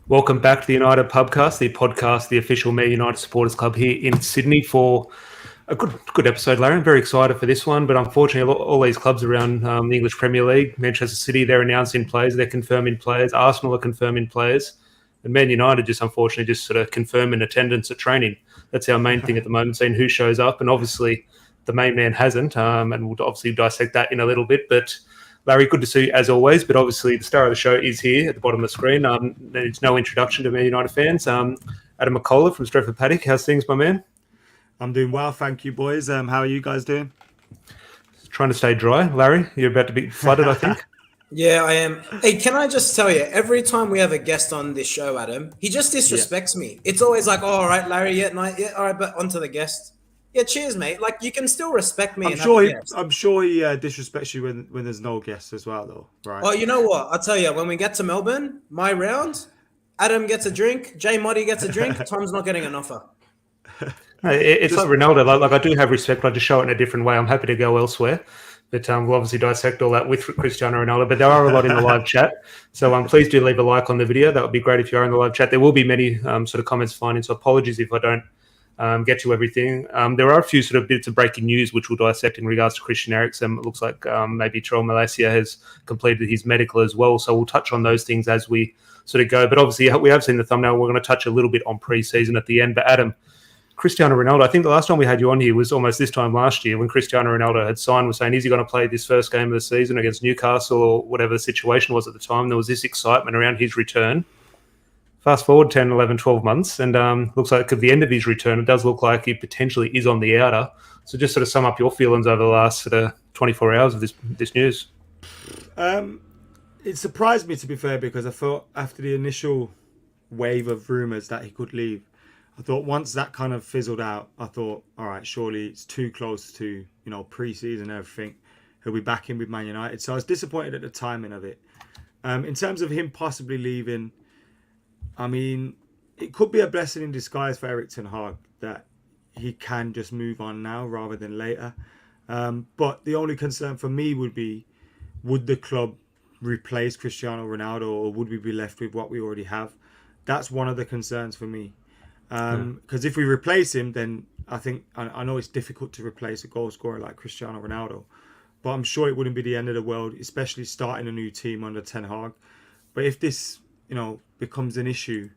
Welcome back to the United Pubcast, the podcast, the official Man United Supporters Club here in Sydney for a good episode, Larry. I'm very excited for this one, but unfortunately, all these clubs around the English Premier League, Manchester City, they're announcing players, they're confirming players. Arsenal are confirming players, and Man United just unfortunately just sort of confirm in attendance at training. That's our main thing at the moment, seeing who shows up, and obviously the main man hasn't, and we'll obviously dissect that in a little bit, but. Larry, good to see you as always, but obviously the star of the show is here at the bottom of the screen. There's no introduction to Man United fans. Adam McKola from Stretford Paddock. How's things, my man? I'm doing well, thank you, boys. How are you guys doing? Trying to stay dry. Larry, you're about to be flooded, I think. Yeah, I am. Hey, can I just tell you, every time we have a guest on this show, Adam, he just disrespects me. It's always like, oh, all right, Larry, yeah, all right, but on to the guest. Yeah, cheers, mate. Like, you can still respect me. I'm sure he disrespects you when there's no guests as well, though, right? Oh, you know what? I'll tell you, when we get to Melbourne, my round, Adam gets a drink, J Moddy gets a drink, Tom's not getting an offer. It's like Ronaldo. Like I do have respect, but I just show it in a different way. I'm happy to go elsewhere. But we'll obviously dissect all that with Cristiano Ronaldo. But there are a lot in the live chat. So please do leave a like on the video. That would be great if you are in the live chat. There will be many sort of comments finding. So apologies if I don't get to everything. There are a few sort of bits of breaking news which we'll dissect in regards to Christian Eriksen. It looks like maybe Terrell Malacia has completed his medical as well. So we'll touch on those things as we sort of go. But obviously we have seen the thumbnail. We're going to touch a little bit on pre-season at the end. But Adam, Cristiano Ronaldo, I think the last time we had you on here was almost this time last year when Cristiano Ronaldo had signed, was saying, is he going to play this first game of the season against Newcastle or whatever the situation was at the time? There was this excitement around his return. Fast forward 10, 11, 12 months, and looks like at the end of his return, it does look like he potentially is on the outer. So just sort of sum up your feelings over the last sort of 24 hours of this news. It surprised me, to be fair, because I thought after the initial wave of rumours that he could leave, I thought once that kind of fizzled out, I thought, all right, surely it's too close to, pre-season and everything. He'll be back in with Man United. So I was disappointed at the timing of it. In terms of him possibly leaving, I mean, it could be a blessing in disguise for ERIK ten Hag that he can just move on now rather than later. But the only concern for me would be, would the club replace Cristiano Ronaldo or would we be left with what we already have? That's one of the concerns for me. Because if we replace him, then I know it's difficult to replace a goal scorer like Cristiano Ronaldo, but I'm sure it wouldn't be the end of the world, especially starting a new team under Ten Hag. But if this, becomes an issue,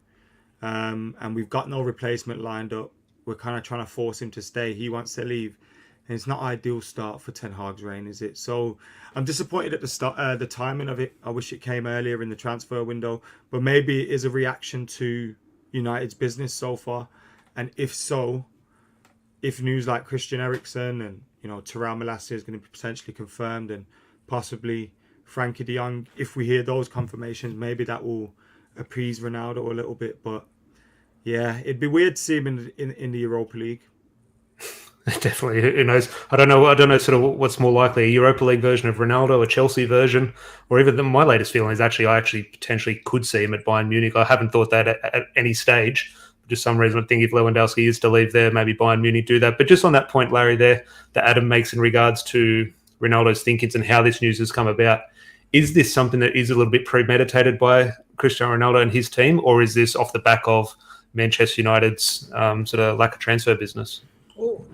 and we've got no replacement lined up, we're kind of trying to force him to stay. He wants to leave, and it's not ideal start for Ten Hag's reign, is it? So I'm disappointed at the timing of it. I wish it came earlier in the transfer window, but maybe it is a reaction to United's business so far, and if so, if news like Christian Eriksen and Terrell Malacia is going to be potentially confirmed, and possibly Frankie de Jong, if we hear those confirmations, maybe that will appease Ronaldo a little bit. But yeah, it'd be weird to see him in the Europa League. Definitely, who knows? I don't know sort of what's more likely, a Europa League version of Ronaldo, a Chelsea version, or even my latest feeling is I potentially could see him at Bayern Munich. I haven't thought that at any stage. For just some reason, I think if Lewandowski is to leave there, maybe Bayern Munich do that. But just on that point, Larry, there that Adam makes in regards to Ronaldo's thinkings and how this news has come about, is this something that is a little bit premeditated by Cristiano Ronaldo and his team, or is this off the back of Manchester United's sort of lack of transfer business? Well,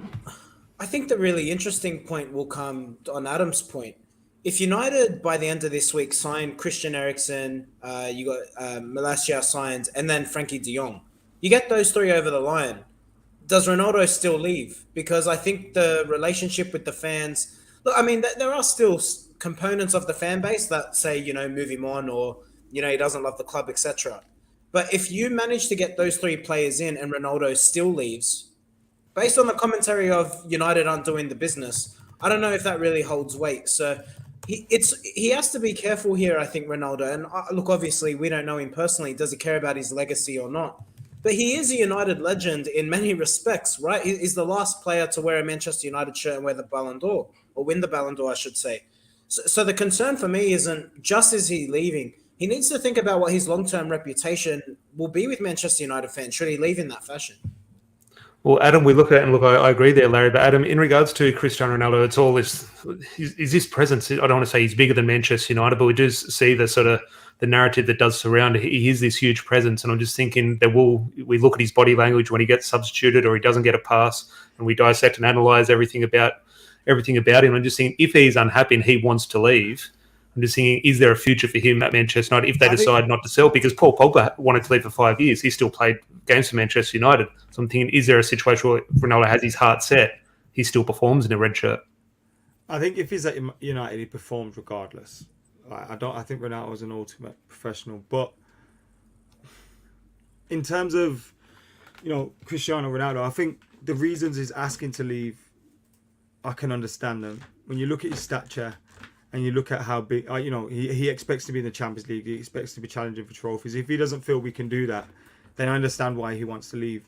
I think the really interesting point will come on Adam's point. If United, by the end of this week, sign Christian Eriksen, you got Malacia signed, and then Frankie de Jong, you get those three over the line. Does Ronaldo still leave? Because I think the relationship with the fans... Look, I mean, there are still components of the fan base that say, move him on, or, he doesn't love the club, etc. But if you manage to get those three players in and Ronaldo still leaves, based on the commentary of United aren't doing the business, I don't know if that really holds weight. So he has to be careful here, I think, Ronaldo. And look, obviously, we don't know him personally. Does he care about his legacy or not? But he is a United legend in many respects, right? He's the last player to wear a Manchester United shirt and wear the Ballon d'Or, or win the Ballon d'Or, I should say. So the concern for me isn't just is he leaving. He needs to think about what his long-term reputation will be with Manchester United fans should he leave in that fashion. Well, Adam, we look at it and I agree there, Larry. But Adam, in regards to Cristiano Ronaldo, it's all this. Is this presence? I don't want to say he's bigger than Manchester United, but we do see the sort of the narrative that does surround it. He is this huge presence, and I'm just thinking that we look at his body language when he gets substituted or he doesn't get a pass, and we dissect and analyze everything about him. I'm just thinking if he's unhappy and he wants to leave, I'm just thinking, is there a future for him at Manchester United if they decide not to sell? Because Paul Pogba wanted to leave for 5 years. He still played games for Manchester United. So I'm thinking, is there a situation where Ronaldo has his heart set, he still performs in a red shirt? I think if he's at United, he performs regardless. I think Ronaldo's an ultimate professional. But in terms of, Cristiano Ronaldo, I think the reasons he's asking to leave, I can understand them. When you look at his stature, and you look at how big, he expects to be in the Champions League. He expects to be challenging for trophies. If he doesn't feel we can do that, then I understand why he wants to leave.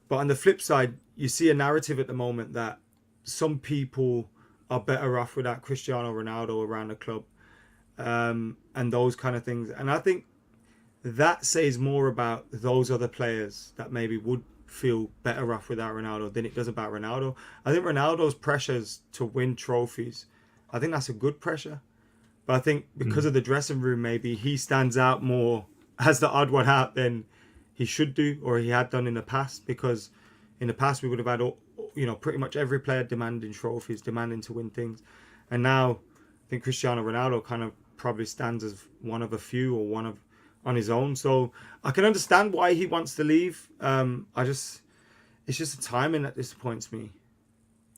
But on the flip side, you see a narrative at the moment that some people are better off without Cristiano Ronaldo around the club, and those kind of things. And I think that says more about those other players that maybe would feel better off without Ronaldo than it does about Ronaldo. I think Ronaldo's pressures to win trophies, I think that's a good pressure. But I think because of the dressing room, maybe he stands out more as the odd one out than he should do or he had done in the past. Because in the past, we would have had, pretty much every player demanding trophies, demanding to win things. And now I think Cristiano Ronaldo kind of probably stands as one of a few or one of on his own. So I can understand why he wants to leave. It's just the timing that disappoints me.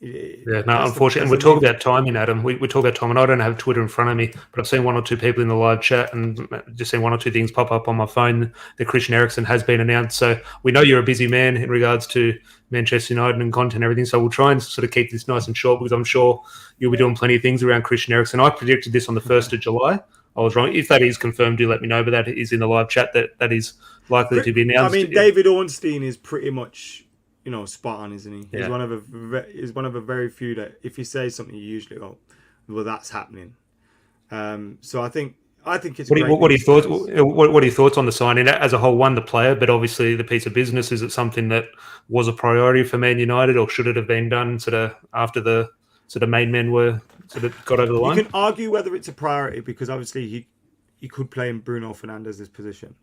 Unfortunately, and we're talking about timing, Adam. We talk about time, and I don't have Twitter in front of me, but I've seen one or two people in the live chat and just seen one or two things pop up on my phone that Christian Eriksen has been announced. So we know you're a busy man in regards to Manchester United and content and everything. So we'll try and sort of keep this nice and short because I'm sure you'll be doing plenty of things around Christian Eriksen. I predicted this on the 1st of July. I was wrong. If that is confirmed, do let me know. But that is in the live chat that is likely to be announced. I mean, David Ornstein is pretty much, spot on, isn't he? Yeah. He's one of a very few that if he says something, you usually go, well, that's happening. So I think it's. What are your thoughts? What are your thoughts on the signing as a whole? One, the player, but obviously the piece of business. Is it something that was a priority for Man United, or should it have been done sort of after the sort of main men were sort of got over the line? You can argue whether it's a priority because obviously he could play in Bruno Fernandes' position.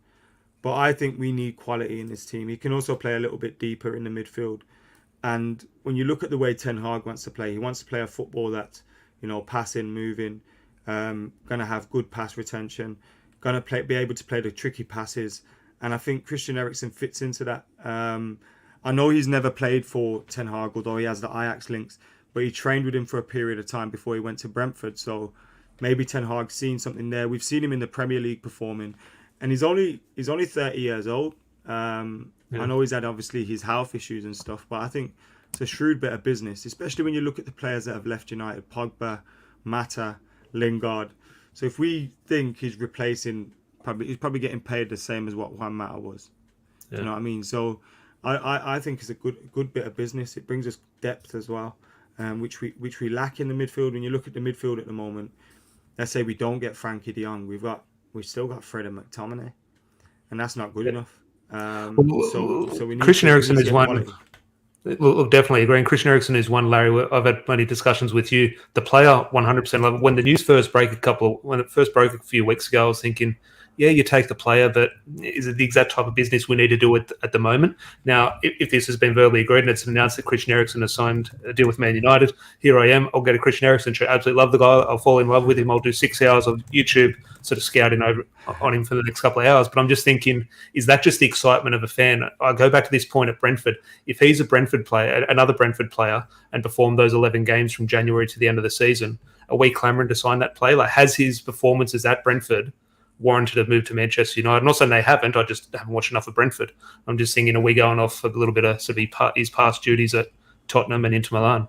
But I think we need quality in this team. He can also play a little bit deeper in the midfield. And when you look at the way Ten Hag wants to play, he wants to play a football that's, passing, moving, going to have good pass retention, going to be able to play the tricky passes. And I think Christian Eriksen fits into that. I know he's never played for Ten Hag, although he has the Ajax links, but he trained with him for a period of time before he went to Brentford. So maybe Ten Hag's seen something there. We've seen him in the Premier League performing. And he's only 30 years old. I know he's had obviously his health issues and stuff, but I think it's a shrewd bit of business, especially when you look at the players that have left United: Pogba, Mata, Lingard. So if we think he's replacing, he's probably getting paid the same as what Juan Mata was. You know what I mean? So I think it's a good bit of business. It brings us depth as well, which we lack in the midfield. When you look at the midfield at the moment, let's say we don't get Frankie de Jong, we've still got Fred and McTominay, and that's not good enough. So we need Christian Eriksen is one. Quality. Look, definitely agree. And Christian Eriksen is one, Larry. I've had plenty of discussions with you. The player, 100% love it. When the news first broke a few weeks ago, I was thinking, yeah, you take the player, but is it the exact type of business we need to do at the moment? Now, if this has been verbally agreed and it's announced that Christian Eriksen has signed a deal with Man United, here I am. I'll get a Christian Eriksen shirt. Absolutely love the guy. I'll fall in love with him. I'll do 6 hours of YouTube sort of scouting on him for the next couple of hours. But I'm just thinking, is that just the excitement of a fan? I go back to this point at Brentford. If he's a Brentford player, another Brentford player, and performed those 11 games from January to the end of the season, are we clamouring to sign that player? Like, has his performances at Brentford warranted a move to Manchester United? I'm not saying they haven't. I just haven't watched enough of Brentford. I'm just thinking, are we going off a little bit of sort of his past duties at Tottenham and Inter Milan?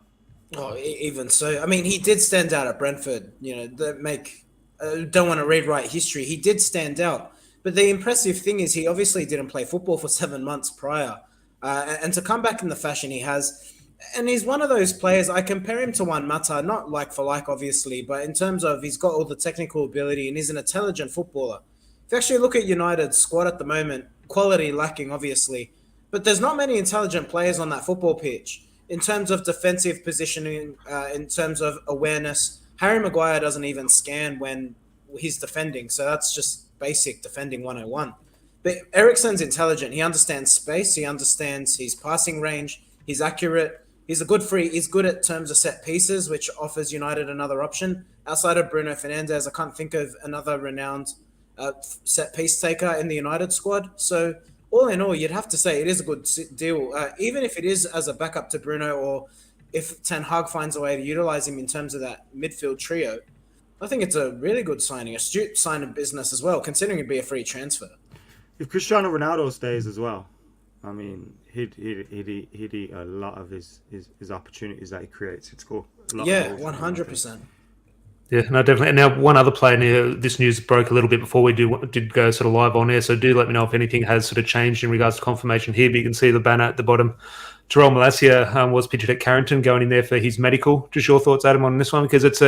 Oh, even so. I mean, he did stand out at Brentford. Don't want to rewrite history. He did stand out. But the impressive thing is he obviously didn't play football for 7 months prior. And to come back in the fashion he has, and he's one of those players, I compare him to Juan Mata, not like for like, obviously, but in terms of he's got all the technical ability and he's an intelligent footballer. If you actually look at United's squad at the moment, quality lacking, obviously, but there's not many intelligent players on that football pitch. In terms of defensive positioning, in terms of awareness, Harry Maguire doesn't even scan when he's defending. So that's just basic defending 101. But Eriksen's intelligent. He understands space. He understands his passing range. He's accurate. He's good at terms of set pieces, which offers United another option. Outside of Bruno Fernandes, I can't think of another renowned set piece taker in the United squad. So all in all, you'd have to say it is a good deal, even if it is as a backup to Bruno, or if Ten Hag finds a way to utilize him in terms of that midfield trio. I think it's a really good signing, astute sign of business as well, considering it'd be a free transfer. If Cristiano Ronaldo stays as well, I mean, he'd eat a lot of his opportunities that he creates. He'd score a lot of goals. 100%. Yeah, no, definitely. And now one other player near this news broke a little bit before we did go sort of live on air. So do let me know if anything has sort of changed in regards to confirmation here. But you can see the banner at the bottom. Tyrell Malacia was pictured at Carrington, going in there for his medical. Just your thoughts, Adam, on this one, because it's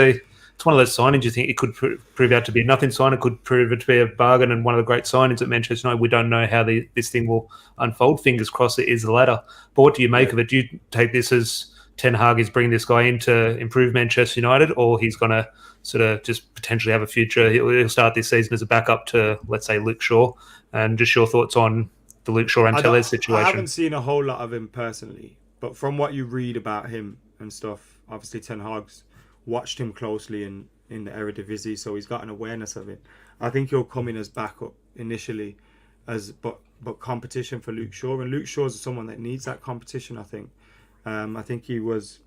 one of those signings you think it could prove out to be a nothing sign. It could prove it to be a bargain and one of the great signings at Manchester United. We don't know how this thing will unfold. Fingers crossed it is the latter. But what do you make of it? Do you take this as Ten Hag is bringing this guy in to improve Manchester United, or he's going to sort of just potentially have a future? He'll start this season as a backup to, let's say, Luke Shaw. And just your thoughts on the Luke Shaw and Tellez situation. I haven't seen a whole lot of him personally, but from what you read about him and stuff, obviously Ten Hag's watched him closely in the Eredivisie, so he's got an awareness of it. I think he'll come in as backup initially, but competition for Luke Shaw, and Luke Shaw's someone that needs that competition. I think he was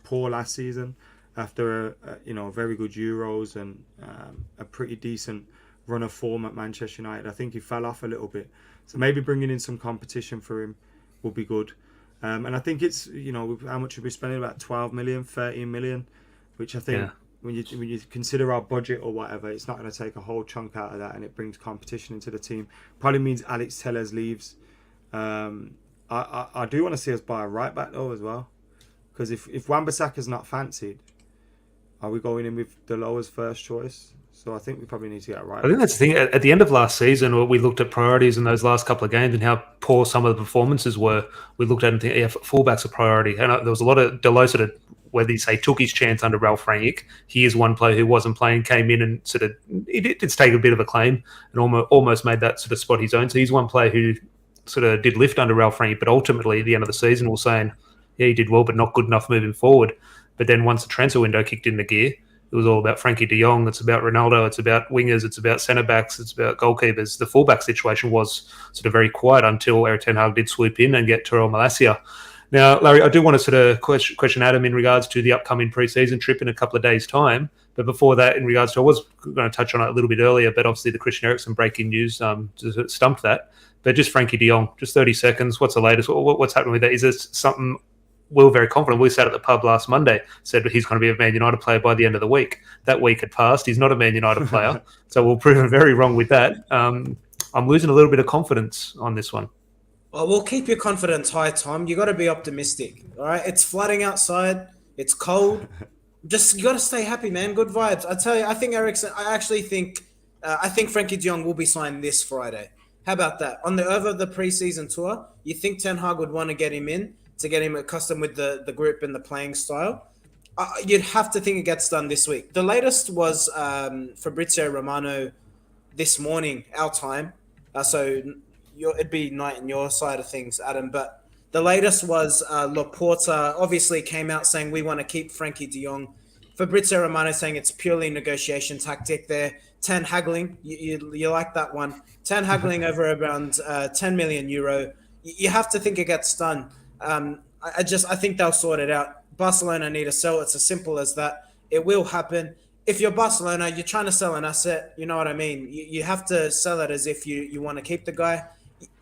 poor last season after a very good Euros and a pretty decent run of form at Manchester United. I think he fell off a little bit, so maybe bringing in some competition for him will be good. And I think it's, how much are we spending? About 12 million, 13 million, which I think when you consider our budget or whatever, it's not going to take a whole chunk out of that, and it brings competition into the team. Probably means Alex Tellez leaves. I do want to see us buy a right back though as well, because if Wan-Bissaka's not fancied, are we going in with Delors as first choice? So I think we probably need to get it right. I think that's the thing. At the end of last season, we looked at priorities in those last couple of games and how poor some of the performances were. We looked at it and think, fullback's a priority. And there was a lot of Delors sort of, whether you say took his chance under Ralph Rangnick. He is one player who wasn't playing, came in and sort of, it did take a bit of a claim and almost made that sort of spot his own. So he's one player who sort of did lift under Ralph Rangnick, but ultimately at the end of the season, we're saying, yeah, he did well, but not good enough moving forward. But then once the transfer window kicked into gear, it was all about Frankie de Jong. It's about Ronaldo. It's about wingers. It's about centre-backs. It's about goalkeepers. The fullback situation was sort of very quiet until ERIK ten Hag did swoop in and get Tyrell Malacia. Now, Larry, I do want to sort of question Adam in regards to the upcoming pre-season trip in a couple of days' time. But before that, in regards to, I was going to touch on it a little bit earlier, but obviously the Christian Eriksen breaking news just stumped that. But just Frankie de Jong, just 30 seconds. What's the latest? What's happening with that? Is this something we're very confident? We sat at the pub last Monday, said he's going to be a Man United player by the end of the week. That week had passed. He's not a Man United player. So we'll prove him very wrong with that. I'm losing a little bit of confidence on this one. Well, we'll keep your confidence high, Tom. You got to be optimistic. All right. It's flooding outside. It's cold. You got to stay happy, man. Good vibes. I tell you, I think Eriksen, I think Frankie de Jong will be signed this Friday. How about that? Over the preseason tour, you think Ten Hag would want to get him in to get him accustomed with the group and the playing style? You'd have to think it gets done this week. The latest was Fabrizio Romano this morning, our time. So it'd be night on your side of things, Adam. But the latest was Laporta obviously came out saying we want to keep Frankie de Jong. Fabrizio Romano saying it's purely negotiation tactic there. Ten haggling, you like that one. Ten haggling over around 10 million euro. You have to think it gets done. I think they'll sort it out. Barcelona need to sell. It's as simple as that. It will happen. If you're Barcelona, you're trying to sell an asset. You know what I mean? You have to sell it as if you want to keep the guy.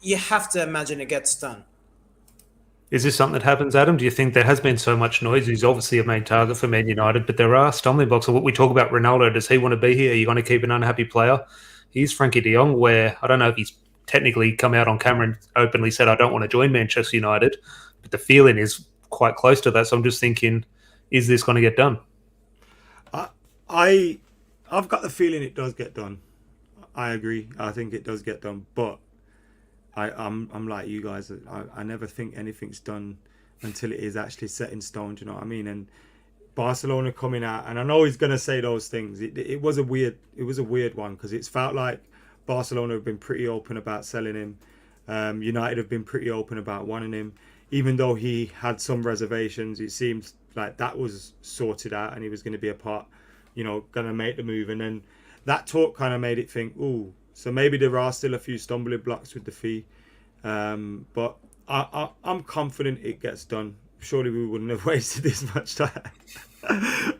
You have to imagine it gets done. Is this something that happens, Adam? Do you think there has been so much noise? He's obviously a main target for Man United, but there are stumbling blocks. What we talk about Ronaldo, does he want to be here? Are you going to keep an unhappy player? He's Frankie de Jong, where I don't know if he's technically come out on camera and openly said, I don't want to join Manchester United, but the feeling is quite close to that. So I'm just thinking, is this going to get done? I've got the feeling it does get done. I agree. I think it does get done, but I'm like you guys. I never think anything's done until it is actually set in stone. Do you know what I mean? And Barcelona coming out, and I know he's going to say those things. It was a weird one because it's felt like Barcelona have been pretty open about selling him. United have been pretty open about wanting him. Even though he had some reservations, it seems like that was sorted out and he was going to be a part, going to make the move. And then that talk kind of made it think, ooh, so maybe there are still a few stumbling blocks with the fee. But I'm confident it gets done. Surely we wouldn't have wasted this much time.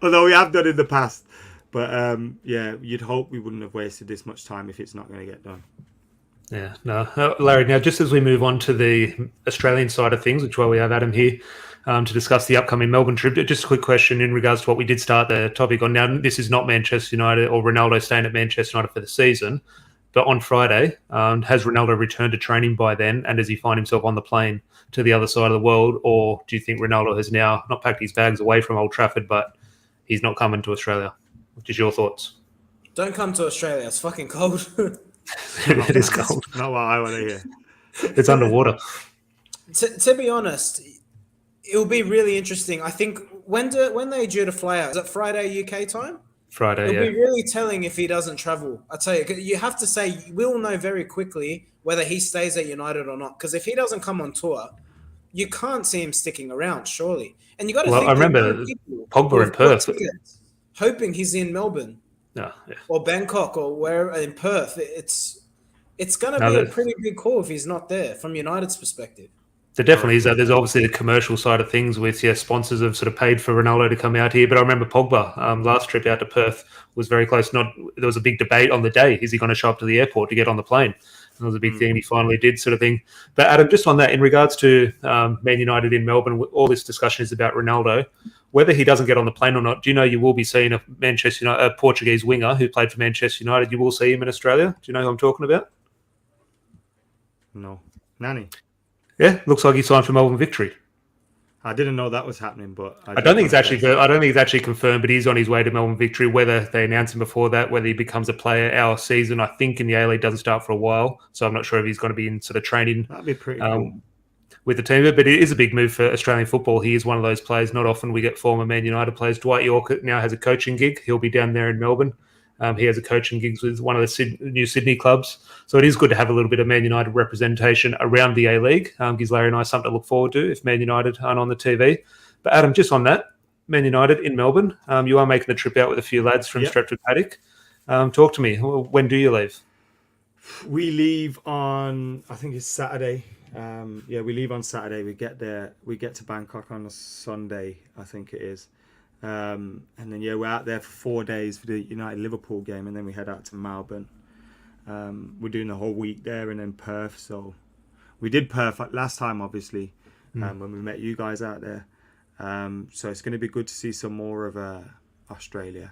Although we have done in the past. But you'd hope we wouldn't have wasted this much time if it's not going to get done. Yeah, no. Larry, now just as we move on to the Australian side of things, which is why we have Adam here to discuss the upcoming Melbourne trip, just a quick question in regards to what we did start the topic on. Now, this is not Manchester United or Ronaldo staying at Manchester United for the season, but on Friday, has Ronaldo returned to training by then, and does he find himself on the plane to the other side of the world, or do you think Ronaldo has now not packed his bags away from Old Trafford, but he's not coming to Australia? Which is your thoughts? Don't come to Australia. It's fucking cold. It is cold. Not what I want to hear. It's underwater. To be honest, it will be really interesting. I think when they due to fly out, is it Friday UK time? Friday, It'll be really telling if he doesn't travel. I tell you, you have to say we'll know very quickly whether he stays at United or not. Because if he doesn't come on tour, you can't see him sticking around, surely. And you got to think. I remember Pogba in Perth, hoping he's in Melbourne. Yeah. Or Bangkok or wherever in Perth. It's going to be a pretty big call if he's not there from United's perspective. There definitely is. There's obviously the commercial side of things with sponsors have sort of paid for Ronaldo to come out here. But I remember Pogba last trip out to Perth was very close. There was a big debate on the day. Is he going to show up to the airport to get on the plane? And that was a big thing. And he finally did, sort of thing. But Adam, just on that, in regards to Man United in Melbourne, all this discussion is about Ronaldo. Whether he doesn't get on the plane or not, do you know you will be seeing a Portuguese winger who played for Manchester United? You will see him in Australia. Do you know who I'm talking about? No. Nani? Yeah, looks like he signed for Melbourne Victory. I didn't know that was happening, but I don't think it's actually confirmed, but he's on his way to Melbourne Victory. Whether they announce him before that, whether he becomes a player, our season, I think in the A-League doesn't start for a while, so I'm not sure if he's going to be in sort of training. That'd be pretty cool. With the team, but it is a big move for Australian football. He is one of those players. Not often we get former Man United players. Dwight York now has a coaching gig. He'll be down there in Melbourne. He has a coaching gig with one of the new Sydney clubs. So it is good to have a little bit of Man United representation around the A-League. Gives Larry and I something to look forward to if Man United aren't on the TV. But Adam, just on that, Man United in Melbourne, you are making the trip out with a few lads from Stretford Paddock. Talk to me. When do you leave? We leave on, I think it's Saturday. We leave on Saturday. We get there. We get to Bangkok on a Sunday, I think it is. And then we're out there for 4 days for the United Liverpool game, and then we head out to Melbourne. We're doing the whole week there, and then Perth. So we did Perth last time, obviously, when we met you guys out there. So it's going to be good to see some more of Australia.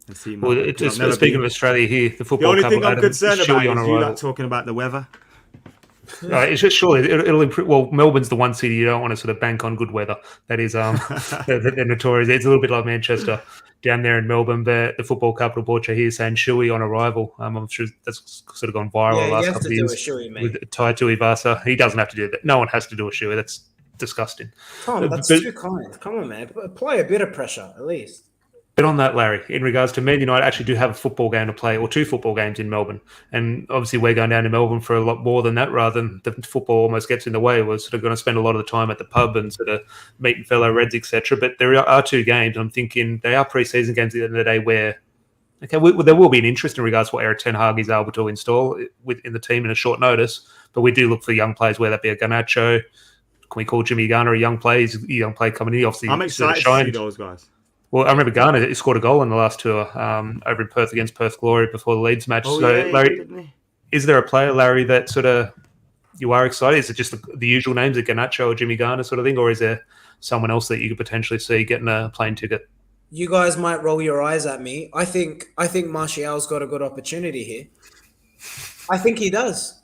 And see. Well, speaking of Australia here, the football. The only thing I'm concerned about is you not talking about the weather. It's just surely it'll improve. Well, Melbourne's the one city you don't want to sort of bank on good weather. That is, they're notorious. It's a little bit like Manchester down there in Melbourne. But the football capital Portugal here saying Shui on arrival. I'm sure that's sort of gone viral the last couple of years. Shui, with Tai Tuivasa. He doesn't have to do that. No one has to do a Shui. That's disgusting. Tom, that's too kind. Come on, man. Apply a bit of pressure at least. But on that, Larry, in regards to Man United, actually do have a football game to play, or 2 football games in Melbourne. And obviously we're going down to Melbourne for a lot more than that, rather than the football almost gets in the way. We're sort of going to spend a lot of the time at the pub and sort of meeting fellow Reds, etc. But there are 2 games. I'm thinking they are pre-season games at the end of the day where, there will be an interest in regards to what ERIK TEN HAG is able to install within the team in a short notice. But we do look for young players, whether that be a Garnacho. Can we call Jimmy Garner a young player? He's a young player coming in. Obviously, I'm excited to see those guys. Well, I remember Garner scored a goal in the last tour over in Perth against Perth Glory before the Leeds match. Larry, is there a player, Larry, that sort of you are excited? Is it just the usual names, like Garnacho or Jimmy Garner sort of thing, or is there someone else that you could potentially see getting a plane ticket? You guys might roll your eyes at me. I think Martial's got a good opportunity here. I think he does.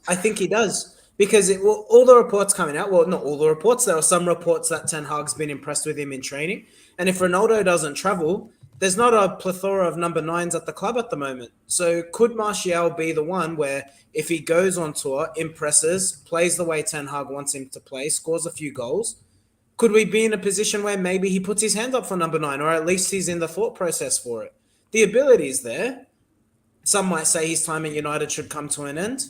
Because all the reports coming out, well, not all the reports, there are some reports that Ten Hag's been impressed with him in training. And if Ronaldo doesn't travel, there's not a plethora of number 9s at the club at the moment. So could Martial be the one where if he goes on tour, impresses, plays the way Ten Hag wants him to play, scores a few goals, could we be in a position where maybe he puts his hand up for number 9, or at least he's in the thought process for it? The ability is there. Some might say his time at United should come to an end.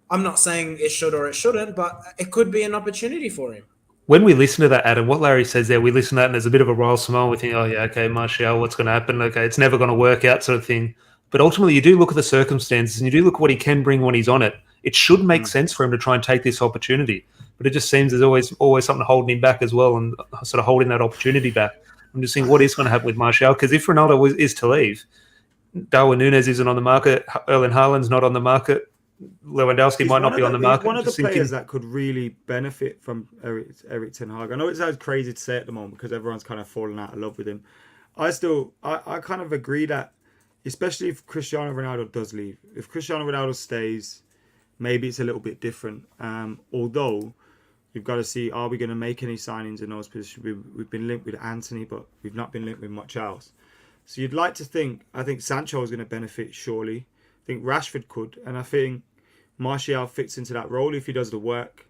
I'm not saying it should or it shouldn't, but it could be an opportunity for him. When we listen to that, Adam, what Larry says there, we listen to that and there's a bit of a rile Simone. We think, oh, yeah, okay, Martial, what's going to happen? Okay, it's never going to work out sort of thing. But ultimately, you do look at the circumstances and you do look at what he can bring when he's on it. It should make sense for him to try and take this opportunity. But it just seems there's always something holding him back as well and sort of holding that opportunity back. I'm just thinking, what is going to happen with Martial? Because if Ronaldo is to leave, Darwin Núñez isn't on the market, Erling Haaland's not on the market, Lewandowski might not be on the market. He's one of the players that could really benefit from ERIK ten Hag. I know it sounds crazy to say at the moment because everyone's kind of fallen out of love with him. I kind of agree that, especially if Cristiano Ronaldo does leave, if Cristiano Ronaldo stays, maybe it's a little bit different. Although we've got to see, are we going to make any signings in those positions? We've been linked with Antony, but we've not been linked with much else. So you'd like to think, I think Sancho is going to benefit surely. I think Rashford could, and I think Martial fits into that role if he does the work.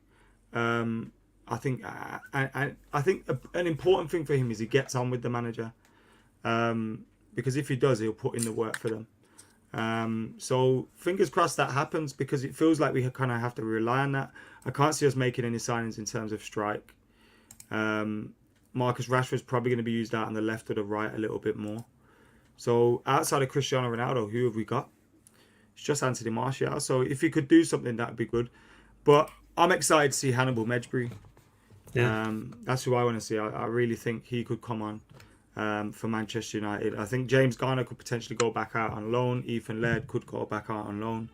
I think an important thing for him is he gets on with the manager, because if he does, he'll put in the work for them. So fingers crossed that happens, because it feels like we kind of have to rely on that. I can't see us making any signings in terms of strike. Marcus Rashford's probably going to be used out on the left or the right a little bit more. So outside of Cristiano Ronaldo, who have we got? It's just Anthony Martial. So if he could do something, that'd be good. But I'm excited to see Hannibal Mejbri. Yeah. That's who I want to see. I really think he could come on for Manchester United. I think James Garner could potentially go back out on loan. Ethan Laird could go back out on loan.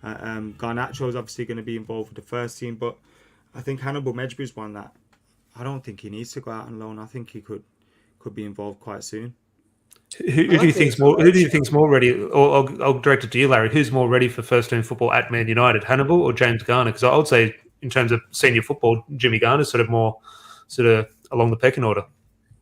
Garnacho is obviously going to be involved with the first team. But I think Hannibal Mejbri is one that I don't think he needs to go out on loan. I think he could be involved quite soon. Who do you think's more? Who do you think's more ready? Or I'll direct it to you, Larry. Who's more ready for first team football at Man United, Hannibal or James Garner? Because I would say, in terms of senior football, Jimmy Garner's sort of more along the pecking order.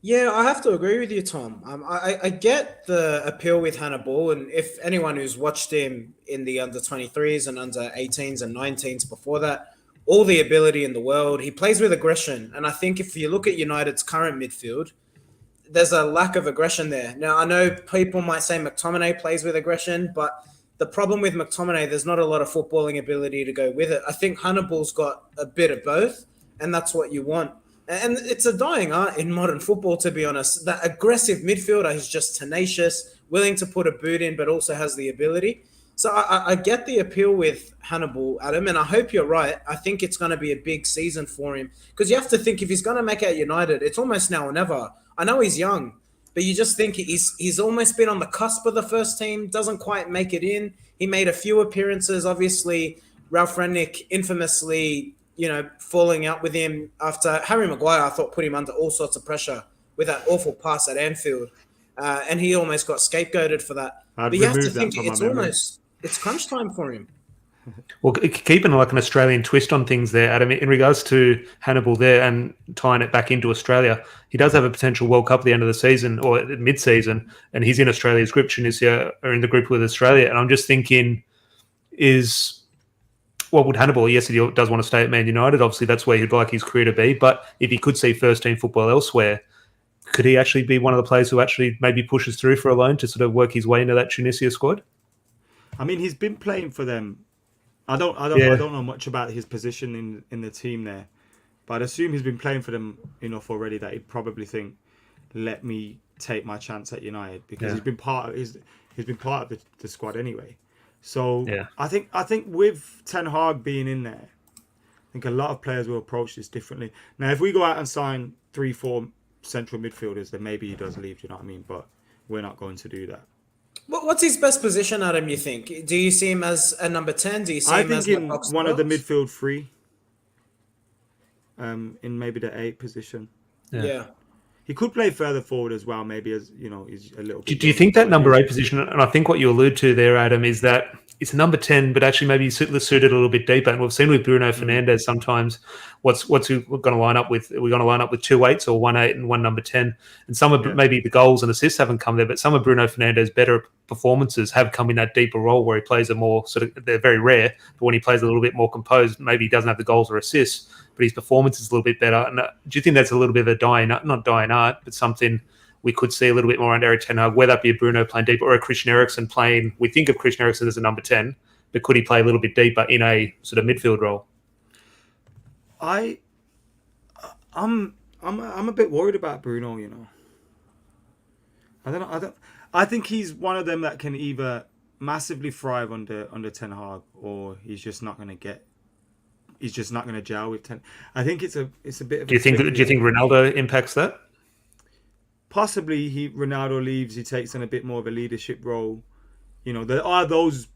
Yeah, I have to agree with you, Tom. I get the appeal with Hannibal, and if anyone who's watched him in the under 23s and under 18s and 19s before that, all the ability in the world. He plays with aggression, and I think if you look at United's current midfield, there's a lack of aggression there. Now, I know people might say McTominay plays with aggression, but the problem with McTominay, there's not a lot of footballing ability to go with it. I think Hannibal's got a bit of both, and that's what you want. And it's a dying art in modern football, to be honest. That aggressive midfielder who's just tenacious, willing to put a boot in, but also has the ability. So I get the appeal with Hannibal, Adam, and I hope you're right. I think it's going to be a big season for him, because you have to think if he's going to make it at United, it's almost now or never. I know he's young, but you just think he's almost been on the cusp of the first team, doesn't quite make it in. He made a few appearances. Obviously, Ralph Rangnick infamously, falling out with him after Harry Maguire, I thought, put him under all sorts of pressure with that awful pass at Anfield. And he almost got scapegoated for that. But you have to think it's crunch time for him. Well, keeping like an Australian twist on things there, Adam, in regards to Hannibal there and tying it back into Australia, he does have a potential World Cup at the end of the season or mid-season, and he's in Australia's group. Tunisia are in the group with Australia, and I'm just thinking, what would Hannibal? Yes, he does want to stay at Man United. Obviously, that's where he'd like his career to be. But if he could see first-team football elsewhere, could he actually be one of the players who actually maybe pushes through for a loan to sort of work his way into that Tunisia squad? I mean, he's been playing for them. I don't know much about his position in the team there, but I'd assume he's been playing for them enough already that he'd probably think, let me take my chance at United, because he's been part of the squad anyway. So I think with Ten Hag being in there, I think a lot of players will approach this differently. Now, if we go out and sign 3-4 central midfielders, then maybe he does leave. Do you know what I mean? But we're not going to do that. What's his best position, Adam, you think? Do you see him as a number 10? Do you see him as in one of the midfield three? In maybe the 8 position. Yeah. He could play further forward as well, maybe, as he's a little bit. Do you think that number 8 position, and I think what you allude to there, Adam, is that it's a number 10, but actually maybe suited a little bit deeper. And we've seen with Bruno Fernandes sometimes what's we're going to line up with. We're going to line up with 2 8s or 1 8 and 1 number 10. And some of maybe the goals and assists haven't come there, but some of Bruno Fernandes' better performances have come in that deeper role where he plays a more they're very rare, but when he plays a little bit more composed, maybe he doesn't have the goals or assists, but his performance is a little bit better. And do you think that's a little bit of a not dying art, but something we could see a little bit more under ERIK ten Hag, whether that be a Bruno playing deep or a Christian Eriksen playing. We think of Christian Eriksen as a number 10, but could he play a little bit deeper in a sort of midfield role? I'm a bit worried about Bruno. You know, I don't. I think he's one of them that can either massively thrive under Ten Hag, or he's just not going to gel with Ten. I think it's a bit of. Do you think Ronaldo impacts that? Possibly, Ronaldo leaves. He takes on a bit more of a leadership role. You know, there are those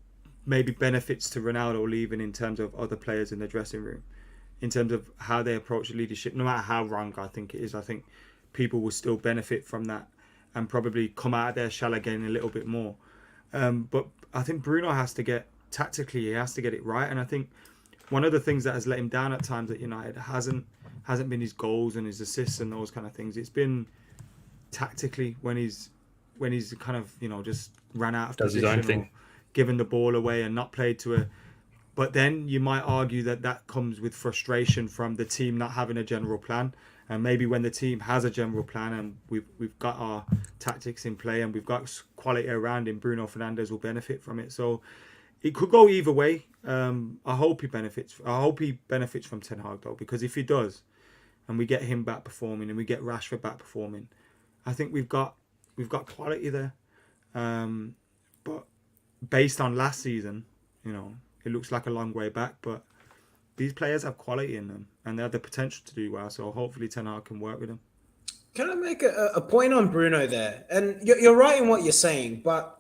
maybe benefits to Ronaldo leaving in terms of other players in the dressing room, in terms of how they approach leadership. No matter how wrong I think it is, I think people will still benefit from that and probably come out of their shell again a little bit more. But I think Bruno has to get tactically, he has to get it right. And I think one of the things that has let him down at times at United hasn't been his goals and his assists and those kind of things. It's been tactically when he's kind of, you know, just ran out of position or given the ball away and not played to a. But then you might argue that comes with frustration from the team not having a general plan. And maybe when the team has a general plan and we've got our tactics in play and we've got quality around him, Bruno Fernandes will benefit from it. So it could go either way. I hope he benefits from Ten Hag though, because if he does, and we get him back performing and we get Rashford back performing, I think we've got quality there. But based on last season, you know, it looks like a long way back, but these players have quality in them and they have the potential to do well. So hopefully Ten Hag can work with them. Can I make a point on Bruno there? And you're right in what you're saying, but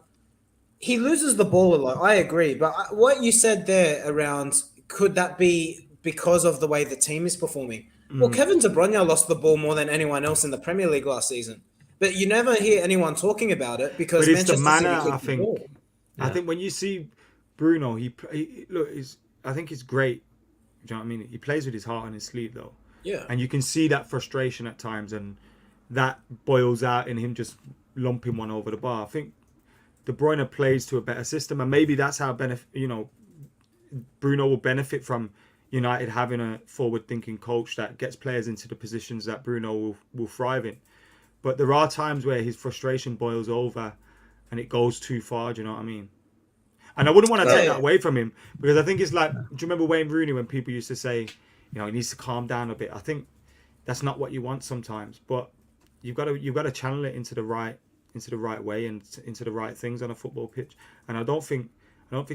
he loses the ball a lot. I agree. But what you said there around, could that be because of the way the team is performing? Well, Kevin De Bruyne lost the ball more than anyone else in the Premier League last season. But you never hear anyone talking about it because but it's Manchester the manner, City I think. Yeah. I think when you see Bruno, I think he's great. Do you know what I mean? He plays with his heart on his sleeve, though. Yeah. And you can see that frustration at times, and that boils out in him just lumping one over the bar. I think De Bruyne plays to a better system, and maybe that's how Bruno will benefit from United having a forward-thinking coach that gets players into the positions that Bruno will thrive in. But there are times where his frustration boils over, and it goes too far. Do you know what I mean? And I wouldn't want to take that away from him, because I think it's like, do you remember Wayne Rooney when people used to say, you know, he needs to calm down a bit? I think that's not what you want sometimes, but you've got to channel it into the right way and into the right things on a football pitch. And I don't think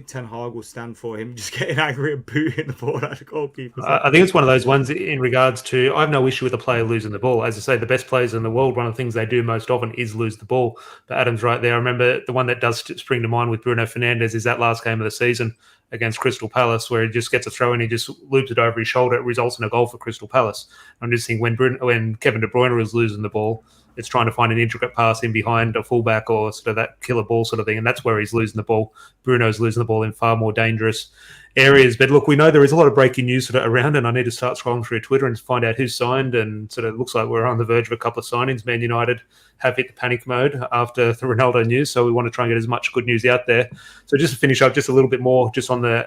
Ten Hag will stand for him just getting angry and booting the ball at the goalkeeper. I think it's one of those ones in regards to, I have no issue with a player losing the ball. As I say, the best players in the world, one of the things they do most often is lose the ball. But Adam's right there. I remember the one that does spring to mind with Bruno Fernandes is that last game of the season against Crystal Palace, where he just gets a throw and he just loops it over his shoulder. It results in a goal for Crystal Palace. I'm just thinking when Kevin De Bruyne is losing the ball, it's trying to find an intricate pass in behind a fullback or sort of that killer ball sort of thing, and that's where he's losing the ball. Bruno's losing the ball in far more dangerous areas. But look, we know there is a lot of breaking news sort of around, and I need to start scrolling through Twitter and find out who's signed, and sort of looks like we're on the verge of a couple of signings. Man United have hit the panic mode after the Ronaldo news, so we want to try and get as much good news out there. So just to finish up just a little bit more just on the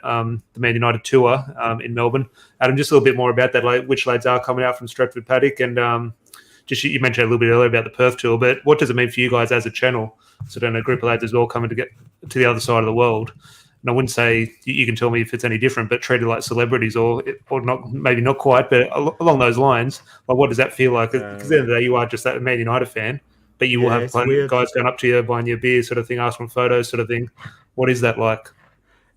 Man United tour in Melbourne. Adam, just a little bit more about that, like which lads are coming out from Stratford Paddock, and just you mentioned a little bit earlier about the Perth tour, but what does it mean for you guys as a channel? So then a group of lads as well coming to get to the other side of the world. And I wouldn't say you can tell me if it's any different, but treated like celebrities or not, maybe not quite, but along those lines. Like, what does that feel like? Because at the end of the day, you are just that Man United fan, but you will have guys going up to you, buying you a beer, sort of thing, asking for photos, sort of thing. What is that like?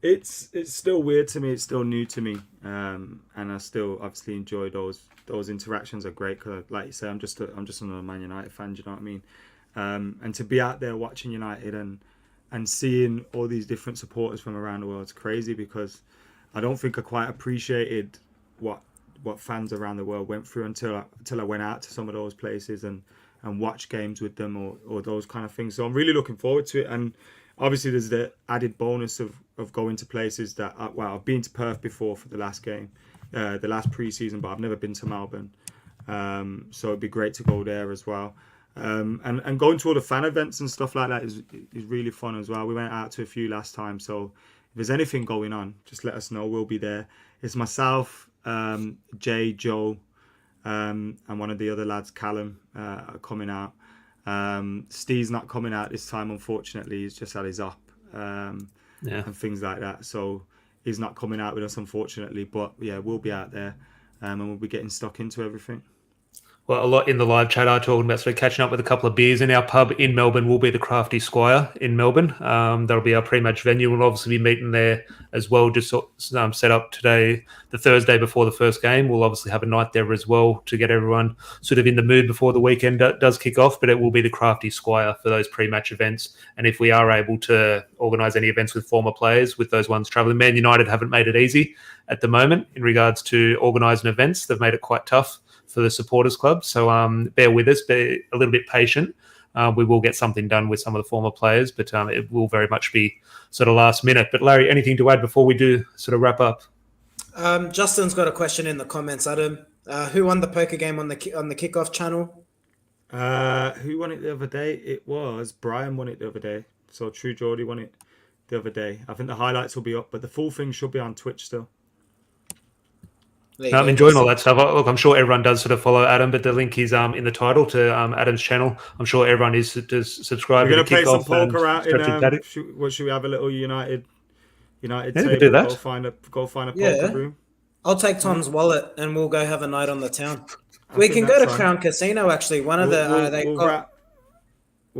It's still weird to me. It's still new to me, and I still obviously enjoy those interactions. Are great because, like you say, I'm just another Man United fan. Do you know what I mean? And to be out there watching United and seeing all these different supporters from around the world is crazy, because I don't think I quite appreciated what fans around the world went through until I went out to some of those places and watched games with them or those kind of things. So I'm really looking forward to it. And obviously there's the added bonus of going to places that I've been to Perth before for the last game, the last pre-season, but I've never been to Melbourne. So it'd be great to go there as well. And going to all the fan events and stuff like that is really fun as well. We went out to a few last time, so if there's anything going on, just let us know. We'll be there. It's myself, Jay, Joe, and one of the other lads, Callum, are coming out. Steve's not coming out this time, unfortunately. He's just had his op and things like that. So he's not coming out with us, unfortunately. But yeah, we'll be out there and we'll be getting stuck into everything. Well, a lot in the live chat are talking about sort of catching up with a couple of beers in our pub in Melbourne. Will be the Crafty Squire in Melbourne. That'll be our pre-match venue. We'll obviously be meeting there as well. Just set up today, the Thursday before the first game. We'll obviously have a night there as well to get everyone sort of in the mood before the weekend does kick off. But it will be the Crafty Squire for those pre-match events. And if we are able to organise any events with former players, with those ones travelling, Man United haven't made it easy at the moment in regards to organising events. They've made it quite tough for the supporters club. So bear with us, be a little bit patient. We will get something done with some of the former players, but it will very much be sort of last minute. But Larry, anything to add before we do sort of wrap up? Justin's got a question in the comments, Adam. Who won the poker game on the kickoff channel? Who won it the other day? It was Brian won it the other day. So True Geordie won it the other day. I think the highlights will be up, but the full thing should be on Twitch still. I'm enjoying all that stuff. Look, I'm sure everyone does sort of follow Adam, but the link is in the title to Adam's channel. I'm sure everyone is to subscribe. We're going to play some poker out in. Should we have a little United table? Do that. Go find a poker room. I'll take Tom's wallet and we'll go have a night on the town. We can go to Crown Casino. Actually, we'll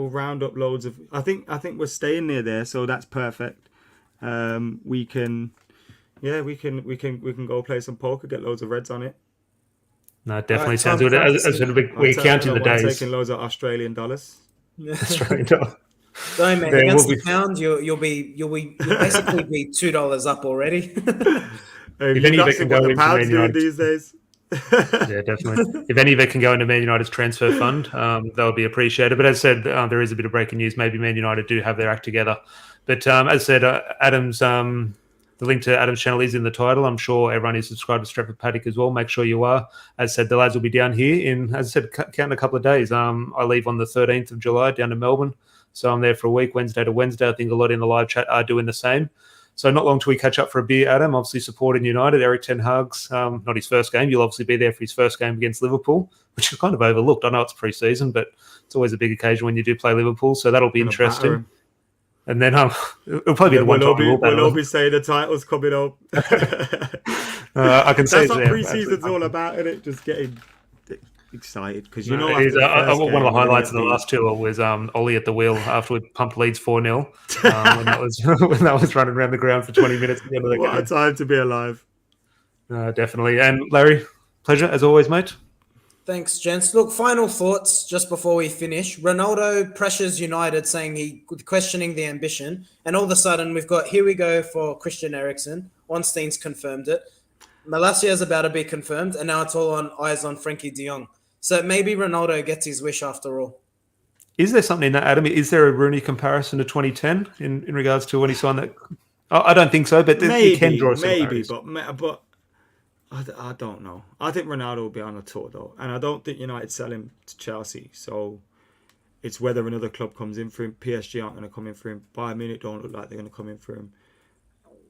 round up loads of. I think we're staying near there, so that's perfect. We can. Yeah, we can go play some poker, get loads of reds on it. No, it definitely sounds good. We're counting the days. Taking loads of Australian dollars. Australian dollars. Don't mate, against the pound, you'll basically be $2 up already. If any of it can go into Man United these days. Yeah, definitely. If any of it can go into Man United's transfer fund, that would be appreciated. But as I said, there is a bit of breaking news. Maybe Man United do have their act together. But as I said, Adam's. The link to Adam's channel is in the title. I'm sure everyone is subscribed to Stretford Paddock as well. Make sure you are. As I said, the lads will be down here in, as I said, counting a couple of days. I leave on the 13th of July down to Melbourne. So I'm there for a week, Wednesday to Wednesday. I think a lot in the live chat are doing the same. So not long till we catch up for a beer, Adam. Obviously supporting United. ERIK ten Hag'S, not his first game. You'll obviously be there for his first game against Liverpool, which is kind of overlooked. I know it's pre-season, but it's always a big occasion when you do play Liverpool. So that'll be interesting. And then it'll probably be the one time we'll all be saying the title's coming up. I can say that's what pre-season's all about, isn't it? Just getting excited because one of the highlights of the last tour was Ollie at the wheel after we pumped Leeds 4-0 when that was running around the ground for 20 minutes at the end of the game. What a time to be alive! Definitely. And Larry, pleasure as always, mate. Thanks, gents. Look, final thoughts just before we finish. Ronaldo pressures United, saying he questioning the ambition, and all of a sudden we've got here we go for Christian Eriksen. Ornstein's confirmed it. Malasia's about to be confirmed, and now it's all eyes on Frankie de Jong. So maybe Ronaldo gets his wish after all. Is there something in that, Adam? Is there a Rooney comparison to 2010 in regards to when he signed that? I don't think so, but he can draw some but I don't know. I think Ronaldo will be on the tour though, and I don't think United sell him to Chelsea. So it's whether another club comes in for him. PSG aren't going to come in for him. Bayern Munich don't look like they're going to come in for him.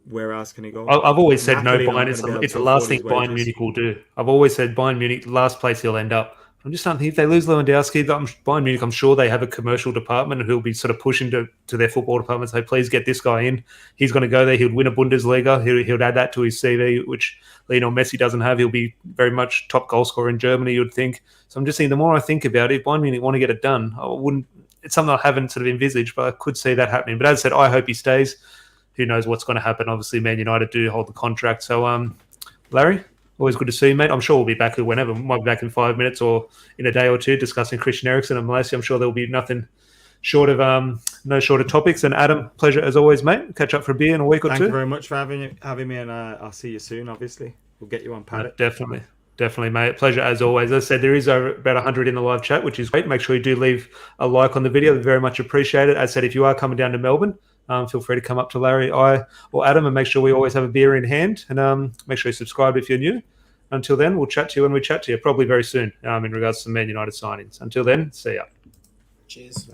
Where else can he go? I've always said no. Bayern. It's the last thing Bayern Munich will do. I've always said Bayern Munich, the last place he'll end up. I'm just starting to think if they lose Lewandowski, Bayern Munich, I'm sure they have a commercial department who'll be sort of pushing to their football department and say, please get this guy in. He's going to go there. He'll win a Bundesliga. He'll add that to his CV, which Lionel Messi doesn't have. He'll be very much top goal scorer in Germany, you'd think. So I'm just saying, the more I think about it, if Bayern Munich want to get it done, it's something I haven't sort of envisaged, but I could see that happening. But as I said, I hope he stays. Who knows what's going to happen? Obviously, Man United do hold the contract. So, Larry, always good to see you, mate. I'm sure we'll be back whenever. We might be back in 5 minutes or in a day or two discussing Christian Eriksen and Malaysia. I'm sure there'll be nothing short of no short of topics. And Adam, pleasure as always, mate. Catch up for a beer in a week or two. Thank you very much for having me, and I'll see you soon. Obviously, we'll get you on Paddock. Definitely, mate. Pleasure as always. As I said, there is about 100 in the live chat, which is great. Make sure you do leave a like on the video. Very much appreciated. As I said, if you are coming down to Melbourne, feel free to come up to Larry, I, or Adam, and make sure we always have a beer in hand. And make sure you subscribe if you're new. Until then, we'll chat to you when we chat to you, probably very soon in regards to Man United signings. Until then, see ya. Cheers.